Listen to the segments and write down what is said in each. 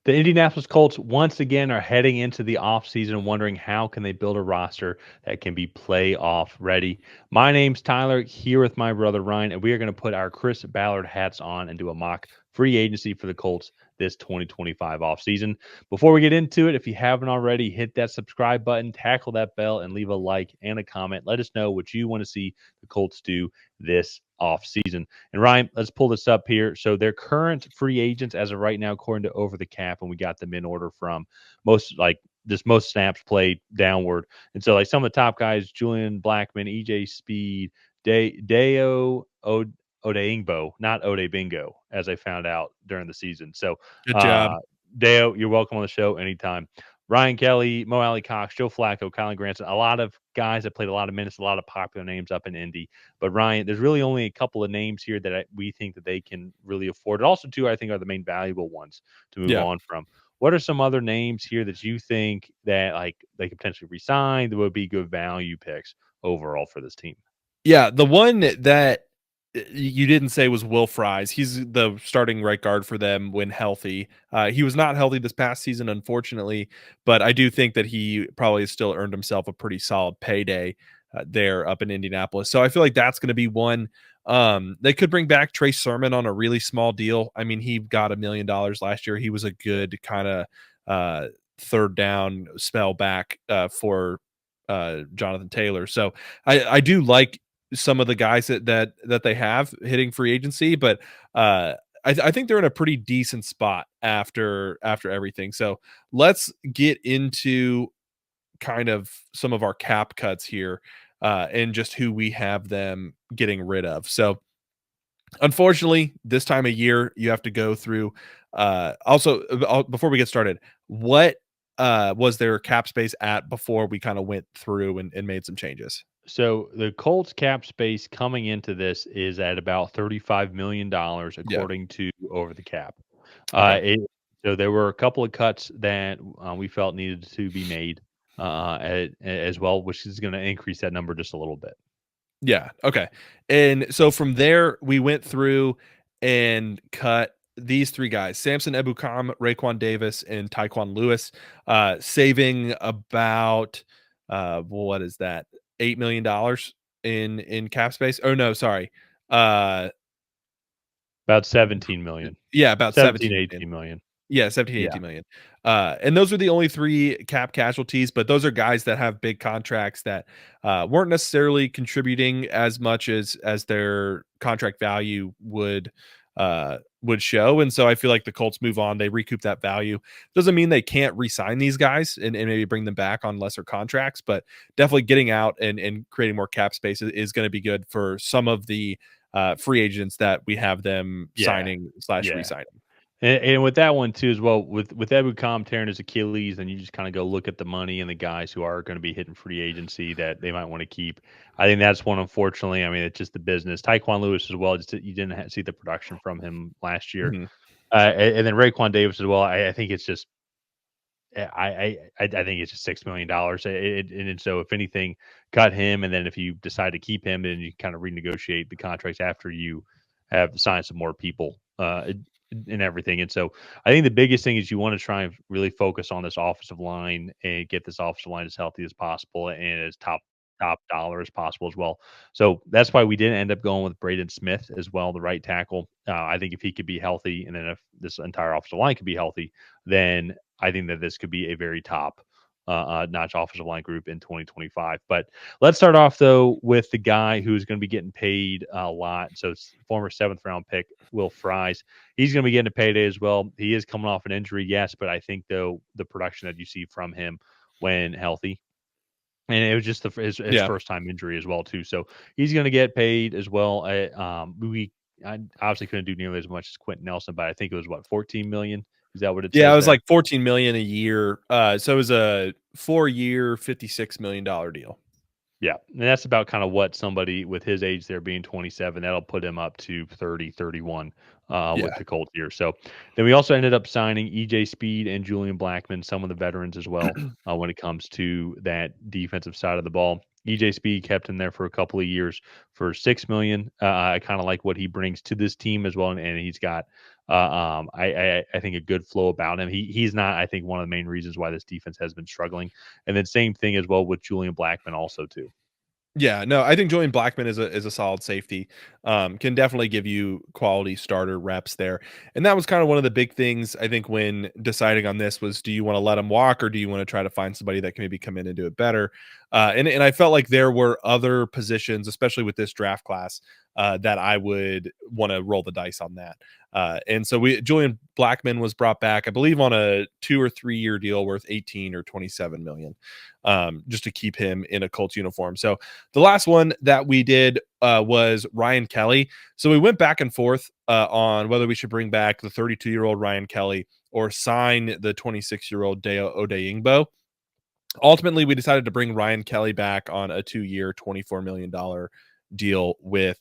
The Indianapolis Colts once again are heading into the offseason wondering how can they build a roster that can be playoff ready. My name's Tyler here with my brother Ryan, and we are going to put our Chris Ballard hats on and do a mock free agency for the Colts this 2025 offseason. Before we get into it, if you haven't already, hit that subscribe button, tackle that bell, and leave a like and a comment. Let us know what you want to see the Colts do this offseason. And Ryan, let's pull this up here. So their current free agents as of right now, according to Over the Cap, and we got them in order from most snaps played downward. And so like some of the top guys, Julian Blackman, EJ Speed, Deo Odeingbo, not Ode Bingo, as I found out during the season. So Good job. uh Deo, you're welcome on the show anytime. Ryan Kelly, Mo Alley Cox, Joe Flacco, Colin Granson, a lot of guys that played a lot of minutes, a lot of popular names up in Indy. But Ryan, there's really only a couple of names here that we think that they can really afford. And also, two, I think are the main valuable ones to move Yeah. on from. What are some other names here that you think that like they could potentially resign that would be good value picks overall for this team? Yeah, the one that you didn't say was Will Fries. He's the starting right guard for them when healthy. He was not healthy this past season, unfortunately, but I do think that he probably has still earned himself a pretty solid payday there up in Indianapolis. So I feel like that's going to be one. They could bring back Trey Sermon on a really small deal. I mean, he got $1 million last year. He was a good kind of third down spell back for Jonathan Taylor. So I do like some of the guys that they have hitting free agency, but I think they're in a pretty decent spot after everything. So let's get into kind of some of our cap cuts here and just who we have them getting rid of. So unfortunately, this time of year you have to go through. Before we get started, what was their cap space at before we kind of went through and made some changes? So the Colts cap space coming into this is at about $35 million, Yeah. according to Over the Cap. Okay. So there were a couple of cuts that we felt needed to be made as well, which is going to increase that number just a little bit. Yeah. Okay. And so from there, we went through and cut these three guys: Samson Ebukam, Raekwon Davis, and Tyquan Lewis, saving about what is that? $8 million in cap space. Oh no, sorry. Uh, About 17 million, yeah, about 17, 17 million. 18 million. Yeah, 17, Yeah. 18 million. And those are the only three cap casualties, but those are guys that have big contracts that weren't necessarily contributing as much as their contract value would show. And so I feel like the Colts move on, they recoup that value. Doesn't mean they can't re-sign these guys and maybe bring them back on lesser contracts, but definitely getting out and creating more cap space is going to be good for some of the free agents that we have them Yeah. signing slash Yeah. re-signing. And with that one too, as well, with Ebukam tearing his Achilles, then you just kind of go look at the money and the guys who are going to be hitting free agency that they might want to keep. I think that's one. Unfortunately, I mean, it's just the business. Tyquan Lewis as well. Just you didn't see the production from him last year, Mhm. and then Raekwon Davis as well. I think it's just. I think it's just $6 million, and so if anything, cut him, and then if you decide to keep him, then you kind of renegotiate the contracts after you have signed some more people. And everything. And so I think the biggest thing is you want to try and really focus on this offensive line and get this offensive line as healthy as possible and as top dollar as possible as well. So that's why we didn't end up going with Braden Smith as well, the right tackle. I think if he could be healthy, and then if this entire offensive line could be healthy, then I think that this could be a very top notch offensive line group in 2025. But let's start off though with the guy who's going to be getting paid a lot. So it's former 7th round pick Will Fries. He's going to be getting a payday as well. He is coming off an injury, yes, but I think though the production that you see from him when healthy, and it was just his Yeah. first time injury as well too. So he's going to get paid as well. I obviously couldn't do nearly as much as Quentin Nelson, but I think it was what 14 million. Is that what it Yeah, it says was there? like 14 million a year. So it was a 4-year, $56 million deal. Yeah, and that's about kind of what somebody with his age there being 27, that'll put him up to 30, 31 with Yeah. the Colts here. So then we also ended up signing EJ Speed and Julian Blackman, some of the veterans as well, when it comes to that defensive side of the ball. EJ Speed kept him there for a couple of years for $6 million. I kind of like what he brings to this team as well, and he's got I think a good flow about him. He's not, I think, one of the main reasons why this defense has been struggling. And then same thing as well with Julian Blackman also too. Yeah, no, I think Julian Blackman is a solid safety. Can definitely give you quality starter reps there. And that was kind of one of the big things I think when deciding on this was, do you want to let him walk or do you want to try to find somebody that can maybe come in and do it better? And I felt like there were other positions, especially with this draft class, that I would want to roll the dice on that. And so Julian Blackman was brought back, I believe, on a 2 or 3 year deal worth 18 or 27 million, just to keep him in a Colts uniform. So the last one that we did was Ryan Kelly. So we went back and forth on whether we should bring back the 32-year-old Ryan Kelly or sign the 26-year-old Deo Odeyingbo. Ultimately, we decided to bring Ryan Kelly back on a 2-year, $24 million deal with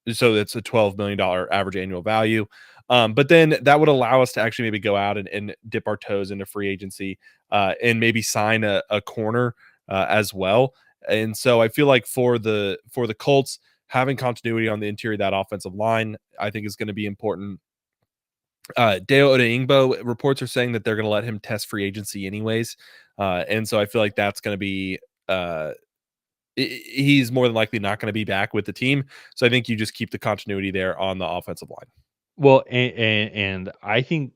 so it's a $12 million average annual value. But then that would allow us to actually maybe go out and dip our toes into free agency and maybe sign a corner as well. And so I feel like for the Colts, having continuity on the interior of that offensive line, I think is going to be important. Deo Odeyingbo, reports are saying that they're going to let him test free agency anyways. And so I feel like that's going to be he's more than likely not going to be back with the team. So I think you just keep the continuity there on the offensive line. Well, and I think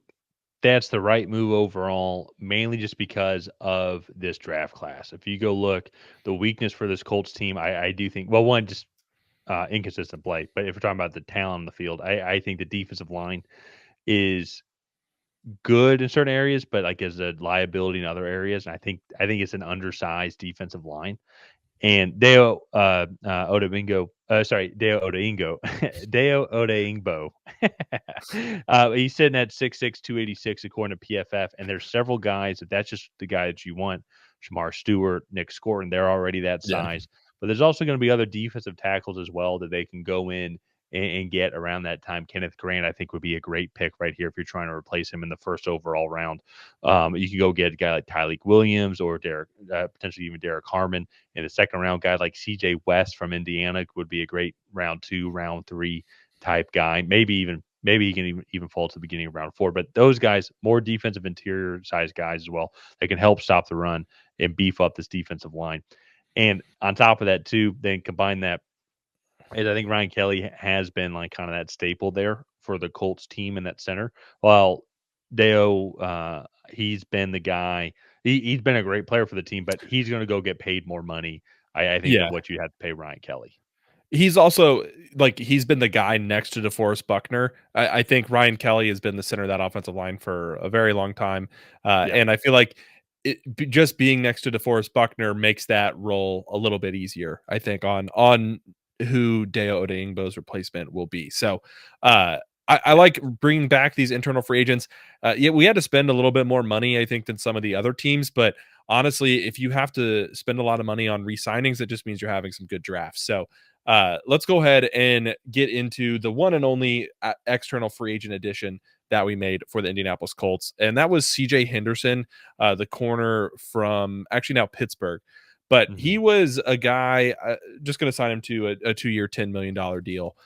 that's the right move overall, mainly just because of this draft class. If you go look, the weakness for this Colts team, I do think, well, one, just inconsistent play. But if we're talking about the talent on the field, I think the defensive line is good in certain areas, but like as a liability in other areas. And I think it's an undersized defensive line. And Deo Odeingo, Deo Odeingbo. He's sitting at 6'6", 286 according to PFF. And there's several guys, if that's just the guy that you want, Shamar Stewart, Nick Scorton, they're already that Yeah. size. But there's also going to be other defensive tackles as well that they can go in and get around that time. Kenneth Grant, I think, would be a great pick right here if you're trying to replace him in the first overall round. You can go get a guy like Tyleik Williams or potentially even Derek Harmon in the second round. Guy like CJ West from Indiana would be a great round 2, round 3 type guy. Maybe he can even fall to the beginning of round 4. But those guys, more defensive interior size guys as well, they can help stop the run and beef up this defensive line. And on top of that too, then combine that, and I think Ryan Kelly has been like kind of that staple there for the Colts team in that center. While Deo, he's been the guy. He's been a great player for the team, but he's going to go get paid more money, I think, than Yeah. what you have to pay Ryan Kelly. He's also like he's been the guy next to DeForest Buckner. I think Ryan Kelly has been the center of that offensive line for a very long time, Yeah. and I feel like just being next to DeForest Buckner makes that role a little bit easier. I think on who Deo Odeyingbo's replacement will be. So I like bringing back these internal free agents. Yeah, we had to spend a little bit more money, I think, than some of the other teams, but honestly, if you have to spend a lot of money on re-signings, it just means you're having some good drafts. So let's go ahead and get into the one and only external free agent addition that we made for the Indianapolis Colts, and that was CJ Henderson, the corner from actually now Pittsburgh. But he was a guy, just going to sign him to a 2-year, $10 million deal.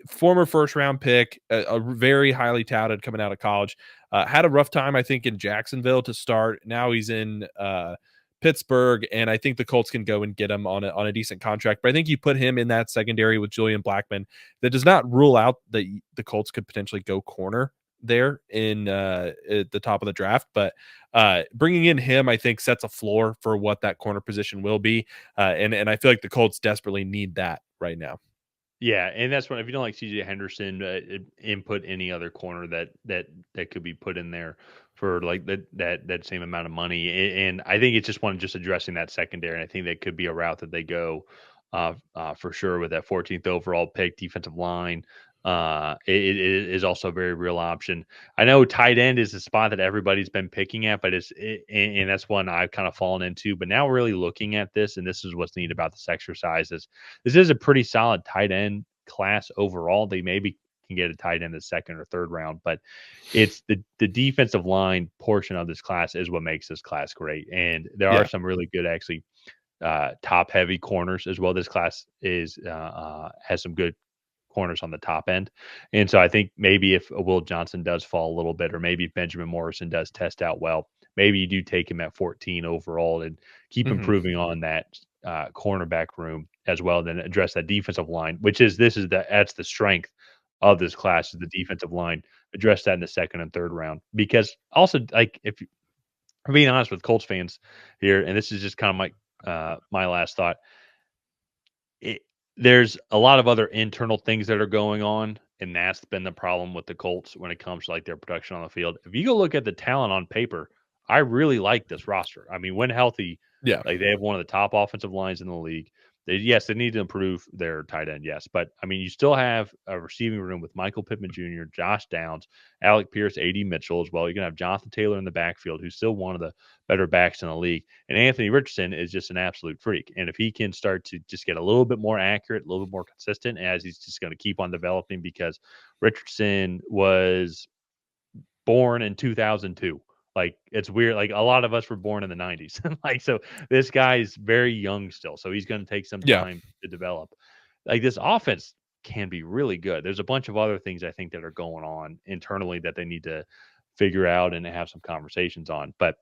Former first round pick, a very highly touted coming out of college. Had a rough time, I think, in Jacksonville to start. Now he's in Pittsburgh, and I think the Colts can go and get him on a decent contract. But I think you put him in that secondary with Julian Blackman. That does not rule out that the Colts could potentially go corner there in at the top of the draft. But bringing in him, I think, sets a floor for what that corner position will be. And I feel like the Colts desperately need that right now. Yeah, and that's when if you don't like CJ Henderson, input any other corner that could be put in there for like that same amount of money. And I think it's just one just addressing that secondary. And I think that could be a route that they go for sure with that 14th overall pick, defensive line. It is also a very real option. I know tight end is the spot that everybody's been picking at, but and that's one I've kind of fallen into. But now really looking at this, and this is what's neat about this exercise is this is a pretty solid tight end class overall. They maybe can get a tight end the second or third round, but it's the defensive line portion of this class is what makes this class great. And there are Yeah. some really good actually top heavy corners as well. This class is has some good corners on the top end. And so I think maybe if Will Johnson does fall a little bit, or maybe if Benjamin Morrison does test out well, maybe you do take him at 14 overall and keep Mhm. improving on that cornerback room as well. Then address that defensive line, that's the strength of this class is the defensive line. Address that in the second and third round, because also like if I'm being honest with Colts fans here, and this is just kind of my last thought. It, there's a lot of other internal things that are going on, and that's been the problem with the Colts when it comes to like their production on the field. If you go look at the talent on paper, I really like this roster. I mean, when healthy, Yeah. like they have one of the top offensive lines in the league. They need to improve their tight end, yes, but I mean, you still have a receiving room with Michael Pittman Jr., Josh Downs, Alec Pierce, A.D. Mitchell as well. You're gonna have Jonathan Taylor in the backfield, who's still one of the better backs in the league. And Anthony Richardson is just an absolute freak. And if he can start to just get a little bit more accurate, a little bit more consistent, as he's just going to keep on developing, because Richardson was born in 2002. Like, it's weird. Like, a lot of us were born in the 90s. Like, so this guy's very young still. So he's going to take some Yeah. time to develop. Like, this offense can be really good. There's a bunch of other things I think that are going on internally that they need to figure out and have some conversations on. But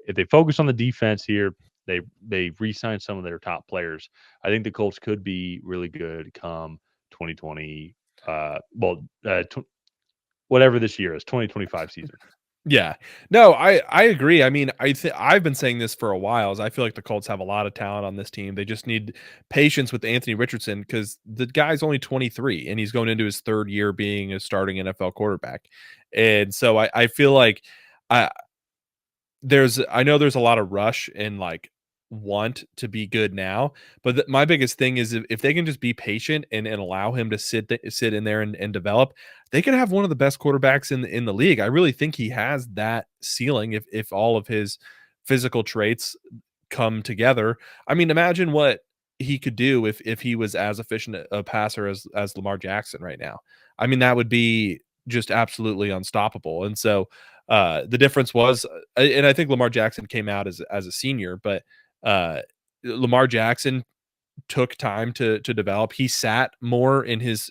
if they focus on the defense here, they re-sign some of their top players. I think the Colts could be really good come 2020. Whatever this year is, 2025 season. Yeah. No, I agree. I mean, I've been saying this for a while. Is I feel like the Colts have a lot of talent on this team. They just need patience with Anthony Richardson, because the guy's only 23 and he's going into his third year being a starting NFL quarterback. And so I feel like I I know there's a lot of rush and like want to be good now, but my biggest thing is if they can just be patient and allow him to sit in there and develop, they could have one of the best quarterbacks in the league. I really think he has that ceiling if all of his physical traits come together. I mean, imagine what he could do if he was as efficient a passer as Lamar Jackson right now. I mean, that would be just absolutely unstoppable. And so the difference was, and I think Lamar Jackson came out as a senior, but uh, Lamar Jackson took time to develop. He sat more in his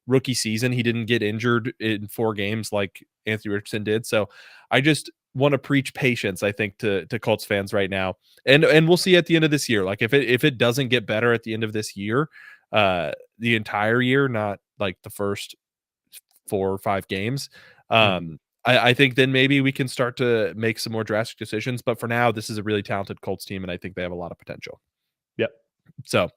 rookie season. He didn't get injured in 4 games like Anthony Richardson did. So I just want to preach patience, I think, to Colts fans right now. And we'll see at the end of this year. Like if it doesn't get better at the end of this year, the entire year, not like the first 4 or 5 games, Mhm. I think then maybe we can start to make some more drastic decisions. But for now, this is a really talented Colts team, and I think they have a lot of potential. Yep. So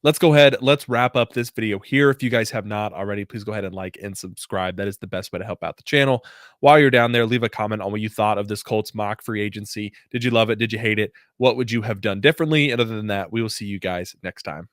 let's go ahead. Let's wrap up this video here. If you guys have not already, please go ahead and like and subscribe. That is the best way to help out the channel. While you're down there, leave a comment on what you thought of this Colts mock free agency. Did you love it? Did you hate it? What would you have done differently? And other than that, we will see you guys next time.